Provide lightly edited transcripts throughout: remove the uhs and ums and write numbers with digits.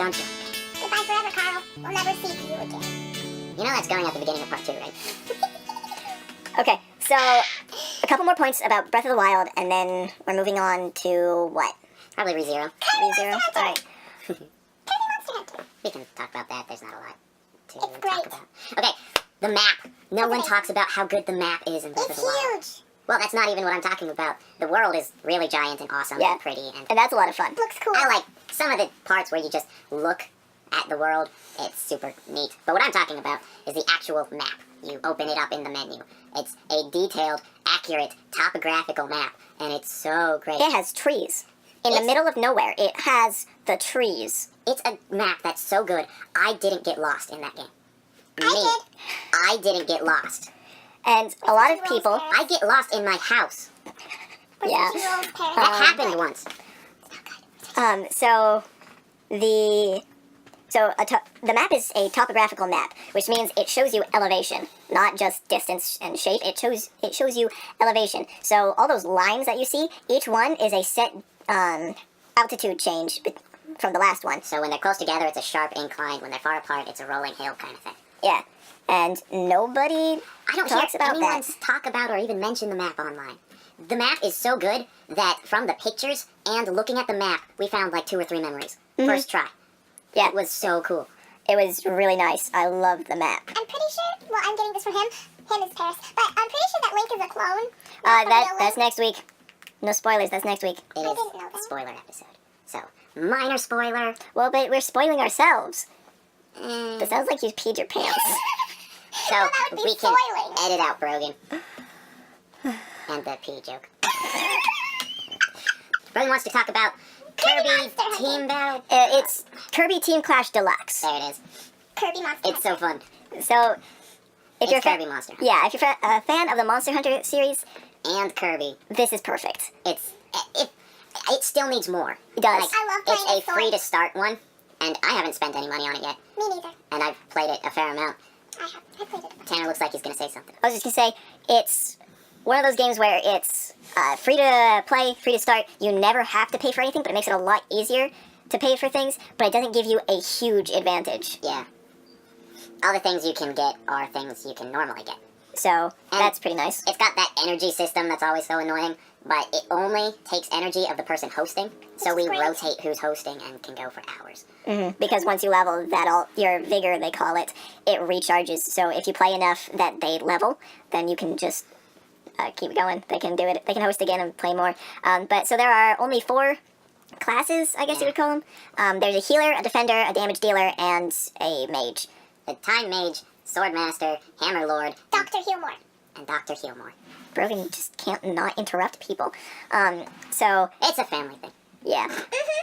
don't you? Goodbye forever, Carl. We'll never see you again. You know that's going at the beginning of part 2, right? Okay, so a couple more points about Breath of the Wild, and then we're moving on to what? Probably ReZero. ReZero? Alright. Kirby Monster Hunter. We can talk about that. There's not a lot to It's talk great. about. Okay, the map. No one talks about how good the map is in Breath It's of the Wild. huge. Well, that's not even what I'm talking about. The world is really giant and awesome Yeah. and pretty. And that's a lot of fun. Looks cool. I like some of the parts where you just look at the world. It's super neat. But what I'm talking about is the actual map. You open it up in the menu. It's a detailed, accurate, topographical map, and it's so great. It has trees. In the middle of nowhere, it has the trees. It's a map that's so good, I didn't get lost in that game. I didn't get lost. And a lot of people... I get lost in my house. Yeah. That happened once. So the map is a topographical map, which means it shows you elevation, not just distance and shape. It shows you elevation. So all those lines that you see, each one is a set altitude change from the last one. So when they're close together, it's a sharp incline. When they're far apart, it's a rolling hill kind of thing. Yeah, and nobody I don't talks hear about anyone that. talk about or even mention the map online. The map is so good that from the pictures and looking at the map, we found like 2 or 3 memories. First try. Yeah, It was so cool. it was really nice. I love the map. I'm pretty sure, well, I'm getting this from him. Him is Parris. But I'm pretty sure that Link is a clone. not the real That's Link. next week. No spoilers, that's next week. It I is didn't know a that. spoiler episode. So, minor spoiler. Well, but we're spoiling ourselves. Eh, It sounds like you peed your pants. so, Well, that would be we can spoiling. edit out Brogan. And the pee joke. Brogan wants to talk about Kirby Monster Hunter. Team Battle. It's Kirby Team Clash Deluxe. There it is. Kirby Monster It's so Hunter. fun. So, if It's you're Kirby Monster Hunter. yeah, if you're a fan of the Monster Hunter series, And Kirby. this is perfect. It still needs more. It does. Like, I love playing it's a with free to swords. start one, and I haven't spent any money on it yet, Me neither. and I've played it a fair amount. I played it. Tanner looks like he's gonna say something. I was just gonna say, it's one of those games where it's free to play, free to start. You never have to pay for anything, but it makes it a lot easier to pay for things, but it doesn't give you a huge advantage. Yeah. All the things you can get are things you can normally get. So, that's pretty nice. It's got that energy system that's always so annoying, but it only takes energy of the person hosting, so we Great. rotate who's hosting and can go for hours. Because once you level your vigor, they call it, it recharges. So if you play enough that they level, then you can just keep going. They can do it. They can host again and play more. But so there are only 4 classes, I guess you would call them. There's a healer, a defender, a damage dealer, and a mage. The Time Mage, Sword Master, Hammer Lord, Dr. Healmore. and Dr. Healmore. Brogan just can't not interrupt people. So It's a family thing. yeah.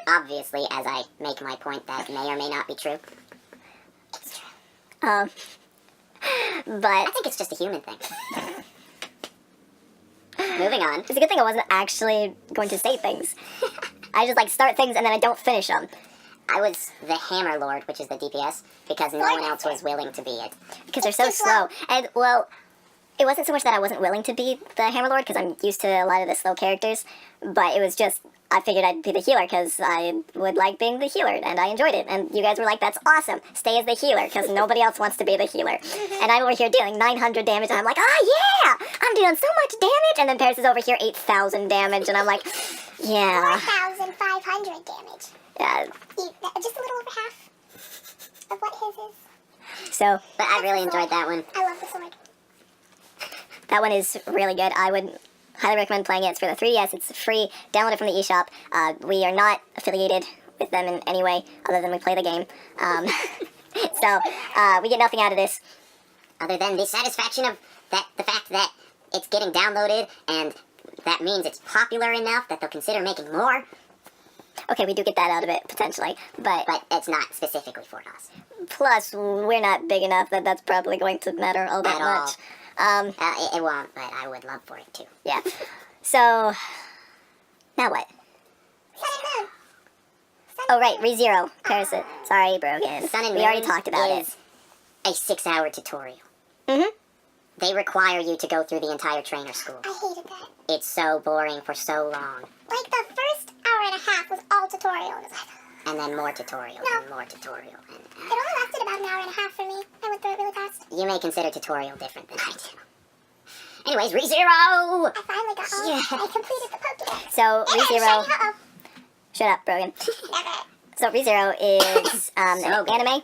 Obviously, as I make my point that may or may not be true. It's true. I But think it's just a human thing. Moving on. it's a good thing I wasn't actually going to say things. I just like start things and then I don't finish them. I was the Hammer Lord, which is the DPS, because no one else was willing to be it. Because they're so too slow. slow. And, well, it wasn't so much that I wasn't willing to be the Hammer Lord, because I'm used to a lot of the slow characters, but it was just, I figured I'd be the healer, because I would like being the healer, and I enjoyed it. And you guys were like, that's awesome, stay as the healer, because nobody else wants to be the healer. And I'm over here dealing 900 damage, and I'm like, yeah, I'm doing so much damage, and then Parris is over here 8,000 damage, and I'm like, yeah. 4,500 damage. Just a little over half of what his is. So, But I really enjoyed that one. I love the sword. that one is really good. I would highly recommend playing it. It's for the 3DS. It's free. Download it from the eShop. We are not affiliated with them in any way other than we play the game. So we get nothing out of this. Other than the satisfaction of the fact that it's getting downloaded, and that means it's popular enough that they'll consider making more, Okay, we do get that out of it, potentially. But but it's not specifically for us. plus, we're not big enough that that's probably going to matter all that At all. much. It won't, but I would love for it to. Yeah. So, now what? Sun and Moon. Oh, right, ReZero. Parris. Sorry, Brogan. Sun and we already Moon talked about it. is a 6-hour tutorial. Mm-hmm. They require you to go through the entire trainer school. I hated that. It's so boring for so long. Like, the first hour and a half was all tutorial. It was like, And then more tutorial, No. and more tutorial. And, It only lasted about an hour and a half for me. I went through it really fast. you may consider tutorial different than I do. Anyways, ReZero! I finally got all. Yeah. I completed the Pokédex. So And ReZero. shiny, uh-oh. Shut up, Brogan. Never. So ReZero is an So good. anime.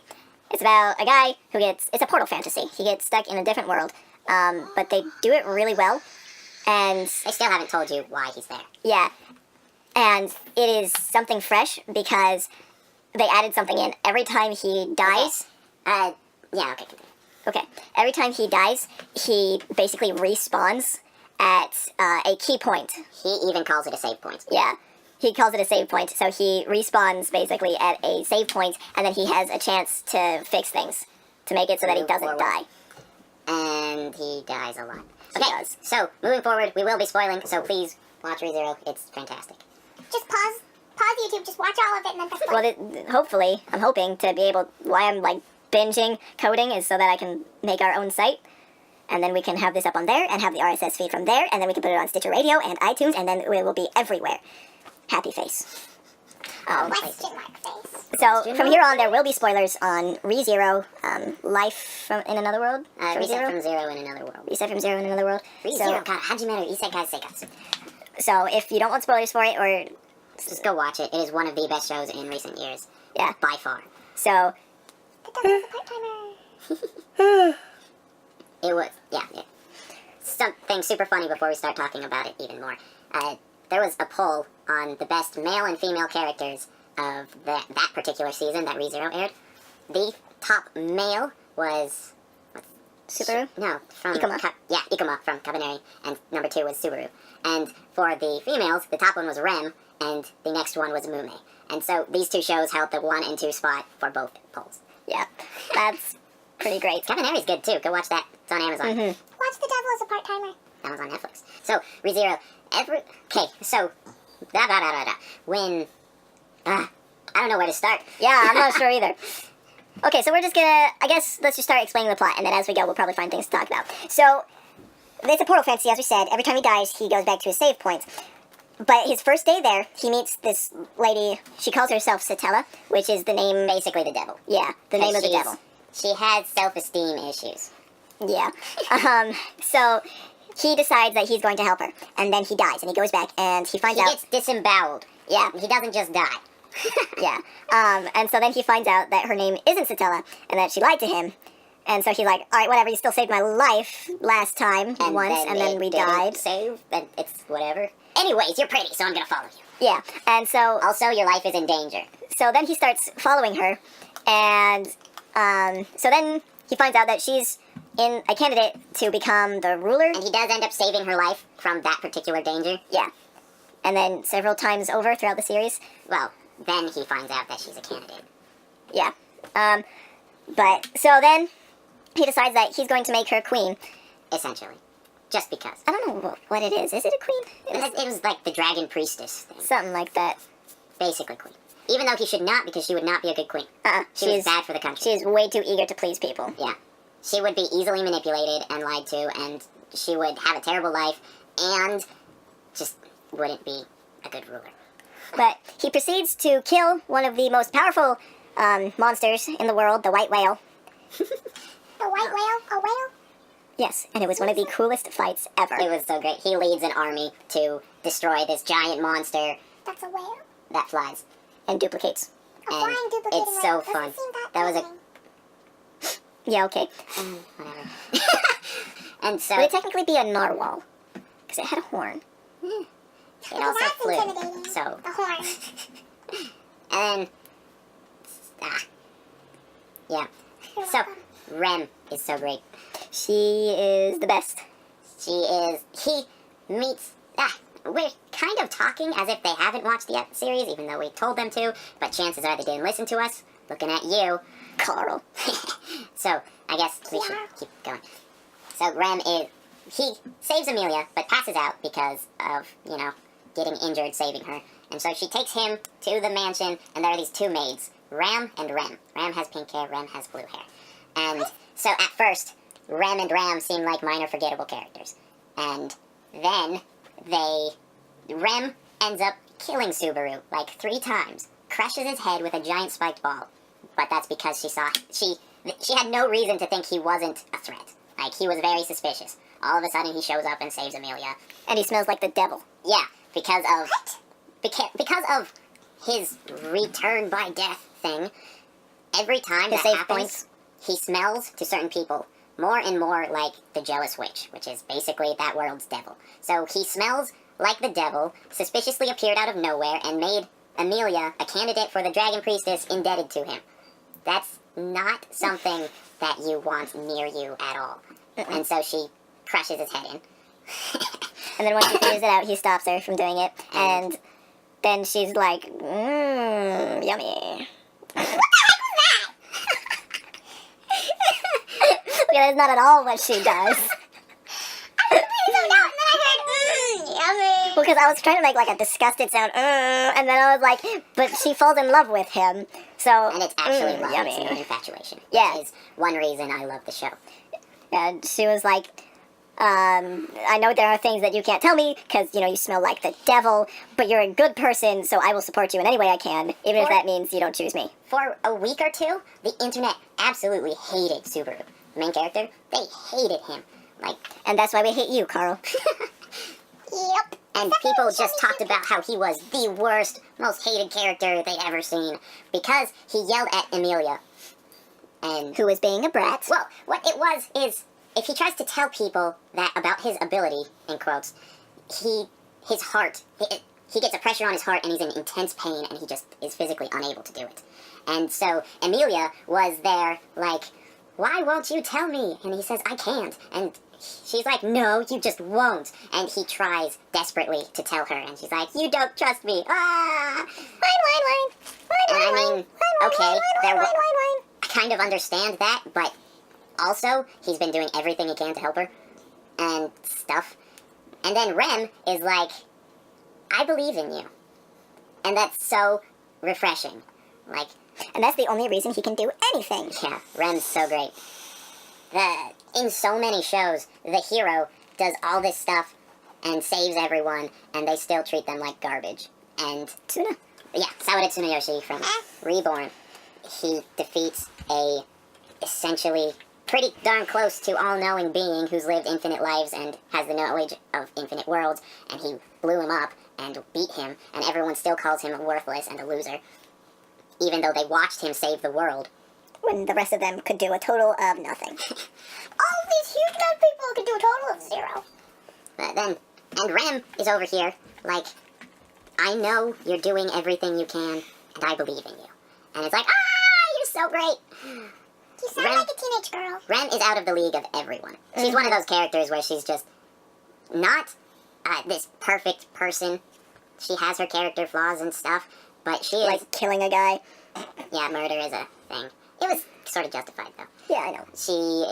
It's about a guy who gets, it's a portal fantasy. He gets stuck in a different world, but they do it really well. And They still haven't told you why he's there. yeah, and it is something fresh because they added something in. Every time he dies, Yeah, okay, continue. okay, every time he dies, he basically respawns at a key point. He even calls it a save point. Yeah. He calls it a save point, so he respawns basically at a save point, and then he has a chance to fix things to make it so that he Move doesn't forward. die. And he dies a lot. He Okay, does. so moving forward, we will be spoiling, so please watch ReZero. It's fantastic. Just pause YouTube, just watch all of it and then press play. Well, hopefully, I'm hoping to be able. Why I'm like binging coding is so that I can make our own site, and then we can have this up on there and have the RSS feed from there, and then we can put it on Stitcher Radio and iTunes, and then it will be everywhere. Happy face. Question mark face. So from here on, there will be spoilers on ReZero, Life in Another World. Reset from zero in another world. Reset from Zero in Another World. ReZero, God, Hajimeru Isekai Seikatsu. So if you don't want spoilers for it, or Just go watch it. It is one of the best shows in recent years. yeah, By far. so The devil's a part-timer. It was, yeah. Something super funny before we start talking about it even more. There was a poll on the best male and female characters of that particular season that ReZero aired. The top male was... Subaru. No, from... Ikuma. Ikuma from Kabaneri, and number 2 was Subaru. And for the females, the top one was Rem, and the next one was Mume. And so these two shows held the 1 and 2 spot for both polls. Yeah, that's pretty great. Kabaneri's good too. Go watch that. It's on Amazon. Watch The Devil is a Part-Timer. That was on Netflix. So, ReZero, okay, so, when, I don't know where to start. Yeah, I'm not sure either. Okay, so we're just gonna, I guess, let's just start explaining the plot, and then as we go, we'll probably find things to talk about. So, it's a portal fantasy, as we said. Every time he dies, he goes back to his save point. But his first day there, he meets this lady, she calls herself Satella, which is the name, Basically the devil. yeah, the name of the devil. She has self-esteem issues. Yeah. So he decides that he's going to help her, and then he dies, and he goes back, and he finds He out. gets disemboweled. Yeah. He doesn't just die. Yeah. And so then he finds out that her name isn't Satella, and that she lied to him. And so he's like, all right, whatever, you still saved my life last time once, and then we died. Save, and it's whatever. Anyways, you're pretty, so I'm gonna follow you. Yeah. And so Also, your life is in danger. so then he starts following her, and so then he finds out that she's in a candidate to become the ruler. And he does end up saving her life from that particular danger. Yeah. And then several times over throughout the series. Well, then he finds out that she's a candidate. Yeah. But so then he decides that he's going to make her queen. Essentially. Just because. I don't know what it is. Is it a queen? It was like the dragon priestess thing. Something like that. Basically queen. Even though he should not, because she would not be a good queen. She was bad for the country. She is way too eager to please people. Yeah. She would be easily manipulated and lied to, and she would have a terrible life, and just wouldn't be a good ruler. But he proceeds to kill one of the most powerful monsters in the world, the white whale. The white whale? A whale? Yes, and it was one of the coolest fights ever. It was so great. He leads an army to destroy this giant monster That's a whale? that flies. And duplicates. A And flying duplicating it's so whale. Doesn't fun. seem That was a- threatening. Yeah, okay. Whatever. And so, Would it technically be a narwhal? Because it had a horn. it Okay, also that's flew. intimidating. So, The horn. and yeah. You're So, welcome. Rem is so great. She is the best. He meets, we're kind of talking as if they haven't watched the series, even though we told them to, but chances are they didn't listen to us. Looking at you, Carl. So, I guess we should keep going. So, Rem he saves Amelia, but passes out because of, getting injured saving her. And so she takes him to the mansion, and there are these two maids, Ram and Rem. Ram has pink hair, Rem has blue hair. And so at first, Rem and Ram seem like minor forgettable characters. And then Rem ends up killing Subaru like 3 times. crushes his head with a giant spiked ball. But that's because she had no reason to think he wasn't a threat. Like, he was very suspicious. All of a sudden, he shows up and saves Amelia. And he smells like the devil. Yeah, because of his return by death thing. Every time that happens, he smells to certain people more and more like the jealous witch, which is basically that world's devil. So he smells like the devil, suspiciously appeared out of nowhere, and made Amelia a candidate for the Dragon Priestess indebted to him. That's not something that you want near you at all. And so she crushes his head in. And then once he figures it out, he stops her from doing it. And then she's like, yummy. Yeah, that's not at all what she does. Well, because I was trying to make like a disgusted sound, and then I was like, but she falls in love with him, so. And it's actually love, yummy. it's not infatuation. Yeah. Which is one reason I love the show. And she was like, I know there are things that you can't tell me, because, you know, you smell like the devil, but you're a good person, so I will support you in any way I can, even if that means you don't choose me. For a week or two, the internet absolutely hated Subaru. The main character, they hated him. Like, and that's why we hate you, Carl. Yep. And people just talked about how he was the worst, most hated character they'd ever seen because he yelled at Amelia. And Who is being a brat. well, what it was is if he tries to tell people that about his ability, in quotes, he gets a pressure on his heart and he's in intense pain and he just is physically unable to do it. And so Amelia was there like, why won't you tell me? And he says, I can't. And she's like, no, you just won't. And he tries desperately to tell her. And she's like, you don't trust me. Ah! And I mean, okay, I kind of understand that, but also, he's been doing everything he can to help her and stuff. And then Rem is like, I believe in you. And that's so refreshing. Like, And that's the only reason he can do anything. yeah, Rem's so great. In so many shows, the hero does all this stuff and saves everyone, and they still treat them like garbage. And Tuna. yeah, Sawada Tsunayoshi from Reborn, he defeats a essentially pretty darn close to all-knowing being who's lived infinite lives and has the knowledge of infinite worlds, and he blew him up and beat him, and everyone still calls him worthless and a loser, even though they watched him save the world. When the rest of them could do a total of nothing. All these huge dumb people could do a total of 0. But then, and Rem is over here, like, I know you're doing everything you can, and I believe in you. And it's like, you're so great! You sound Rem- like a teenage girl. Rem is out of the league of everyone. She's one of those characters where she's just not this perfect person. She has her character flaws and stuff, but she is... Like killing a guy. yeah, murder is a thing. It was sort of justified, though. Yeah, I know. She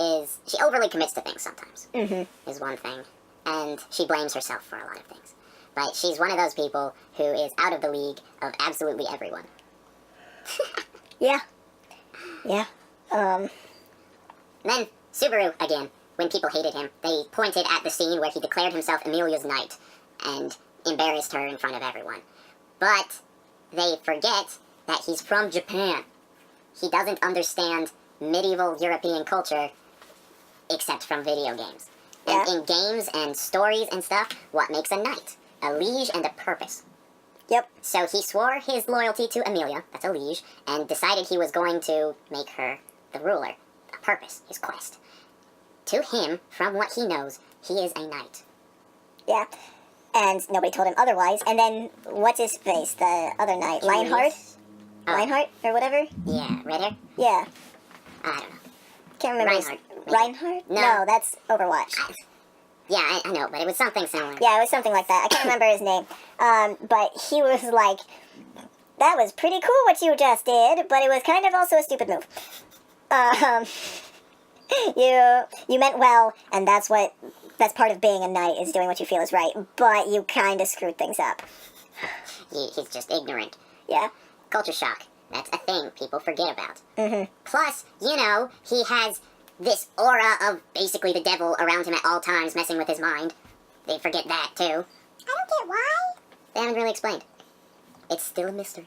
overly commits to things sometimes, Mm-hmm. is one thing. And she blames herself for a lot of things. But she's one of those people who is out of the league of absolutely everyone. Yeah. Yeah. Then, Subaru, again, when people hated him, they pointed at the scene where he declared himself Amelia's knight and embarrassed her in front of everyone. But they forget that he's from Japan. He doesn't understand medieval European culture except from video games. And Yeah. in games and stories and stuff, what makes a knight? A liege and a purpose. Yep. So he swore his loyalty to Amelia, that's a liege, and decided he was going to make her the ruler. A purpose, his quest. To him, from what he knows, he is a knight. Yeah. And nobody told him otherwise. And then, what's his face? The other knight? Lionheart? Oh. Lionheart? Or whatever? Yeah, red hair? Yeah. I don't know. Can't remember. Reinhardt, maybe. Reinhardt? No. No, that's Overwatch. Yeah, I know, but it was something similar. Yeah, it was something like that. I can't remember his name. But he was like, that was pretty cool what you just did, but it was kind of also a stupid move. You meant well, and that's part of being a knight, is doing what you feel is right, but you kind of screwed things up. He's just ignorant. Yeah? Culture shock. That's a thing people forget about. Mm-hmm. Plus, you know, he has this aura of basically the devil around him at all times, messing with his mind. They forget that, too. I don't get why. They haven't really explained. It's still a mystery.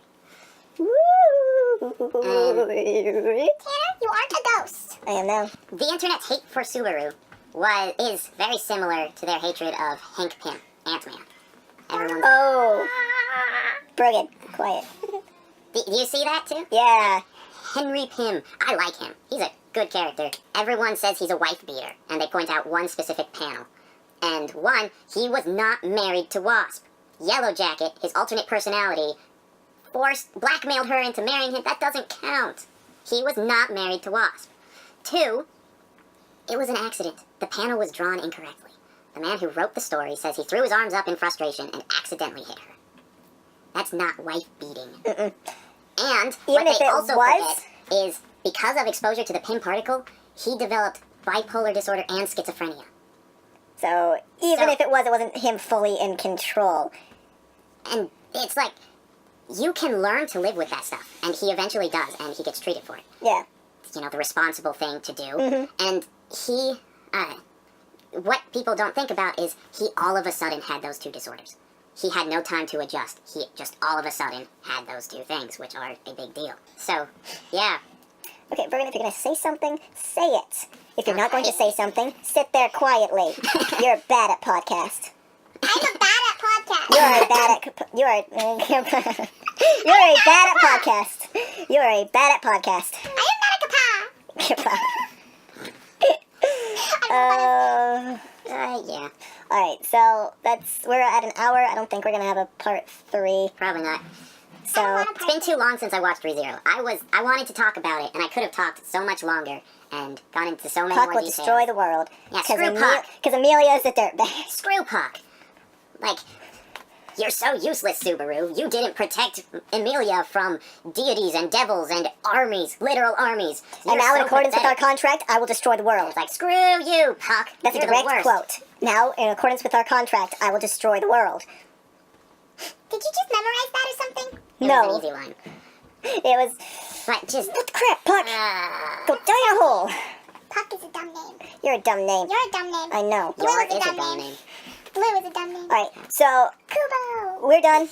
Tanner, you aren't a ghost. I am now. The internet's hate for Subaru is very similar to their hatred of Hank Pym, Ant-Man. Everyone's Oh. Brilliant. Quiet. Do you see that too? Yeah. Henry Pym. I like him. He's a good character. Everyone says he's a wife beater, and they point out one specific panel. And one, he was not married to Wasp. Yellow Jacket, his alternate personality, blackmailed her into marrying him. That doesn't count. He was not married to Wasp. Two, it was an accident. The panel was drawn incorrectly. The man who wrote the story says he threw his arms up in frustration and accidentally hit her. That's not wife beating. Mm-mm. And Even what if they it also was? forget is because of exposure to the Pym particle, he developed bipolar disorder and schizophrenia. So even So- if it wasn't him fully in control. And it's like, you can learn to live with that stuff. And he eventually does, and he gets treated for it. Yeah. You know, the responsible thing to do. Mhm. And he, what people don't think about is he all of a sudden had those two disorders. He had no time to adjust. He just all of a sudden had those two things, which are a big deal. So, yeah. Okay, Bergen, if you're going to say something, say it. If you're not going to say something, sit there quietly. You're bad at podcast. I'm a bad at podcast. You're bad at you're a bad at podcast. You're a bad at podcast. I am not a kapa. Yeah. All right, so we're at an hour. I don't think we're gonna have a part 3. Probably not. So It's been too long since I watched ReZero. I wanted to talk about it, and I could have talked so much longer and gone into so many Puck more will details. destroy the world. Yeah, screw Puck. Because Amelia is a dirtbag. Screw Puck. Like, you're so useless, Subaru. You didn't protect Emilia from deities and devils and armies, literal armies. And You're now, in so accordance with our pathetic. contract, I will destroy the world. Like, screw you, Puck. That's a You're the direct worst. quote. Now, in accordance with our contract, I will destroy the world. Did you just memorize that or something? It No. was an easy line. It was, But just... what the crap, Puck? Uh, Go die in a hole. Puck is a dumb name. You're a dumb name. You're a dumb name. I know. Blue Yar is a is dumb name. Blue is a dumb name. All right, so Kubo. we're done.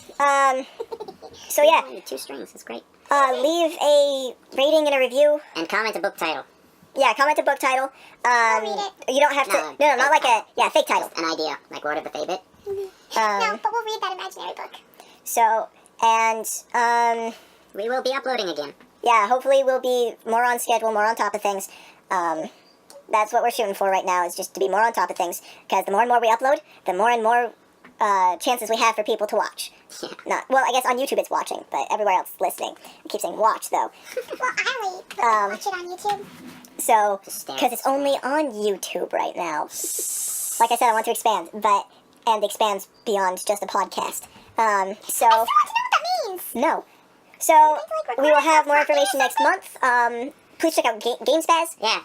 So yeah, Only 2 strings. It's great. leave a rating and a review. And comment a book title. Yeah, comment a book title. read it. You don't have to. No, No, not fake like a fake title. Just an idea. Like Word of the Fabit. No, but we'll read that imaginary book. So and We will be uploading again. yeah, hopefully we'll be more on schedule, more on top of things. That's what we're shooting for right now, is just to be more on top of things. Because the more and more we upload, the more and more chances we have for people to watch. Yeah. Not well, I guess on YouTube it's watching, but everywhere else listening. I keep saying watch though. Well, I only watch it on YouTube. So Just stare because at it's only on YouTube right now. Like I said, I want to expand, and expand beyond just a podcast. So I still want to know what that means. no. So like we will have more recording information next month. Please check out GameSpaz. Yeah.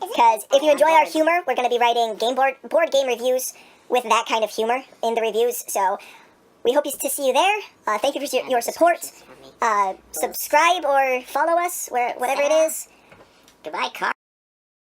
Because if you enjoy our humor, we're going to be writing board game reviews with that kind of humor in the reviews. So we hope to see you there. Thank you for your support. Subscribe or follow us, whatever it is. Goodbye, Car.